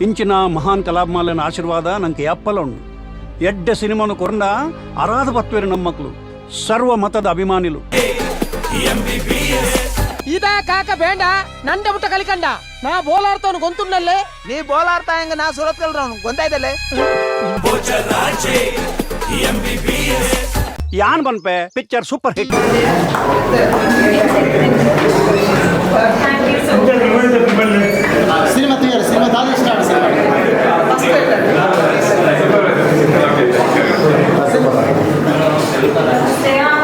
ಇಂಚಿನ ಮಹಾನ್ ಕಲಾಭಿಮಾನಿನ ಆಶೀರ್ವಾದ ನಂಗೆ ಯಾಪ್ಪಲ ಉಂಡು. ಎಡ್ಡೆ ಸಿನಿಮಾನು ಕೊರಂಡ ಅರಾಧ ಪತ್ವೇರು ನಮ್ಮ ಮಕ್ಕಳು, ಸರ್ವ ಮತದ ಅಭಿಮಾನಿಲು. ಇದ ಕಾಕ ಬೇಂಡ ನಂಡ ಮುಟ್ಟ ಕಲಿಕಂಡ ನಾ ಬೋಲಾಡ್ತವನು ಗೊಂತುಂಡಲ್ಲೇ ನೀ ಬೋಲಾಡ್ತಾ ಹೆಂಗ ನಾ ಸುರತ್ ಕಲ್ರವನು ಗೊಂತಾಯ್ದಲ್ಲೇ. ಯಾನ್ ಬನ್ಪೆ ಪಿಕ್ಚರ್ ಸೂಪರ್ ಹಿಟ್. ಸಿನಿಮಾ ತಯಾರಿ, ಸಿನಿಮಾ ತಾನೇ ಸ್ಟಾರ್ಟ್. Stay on.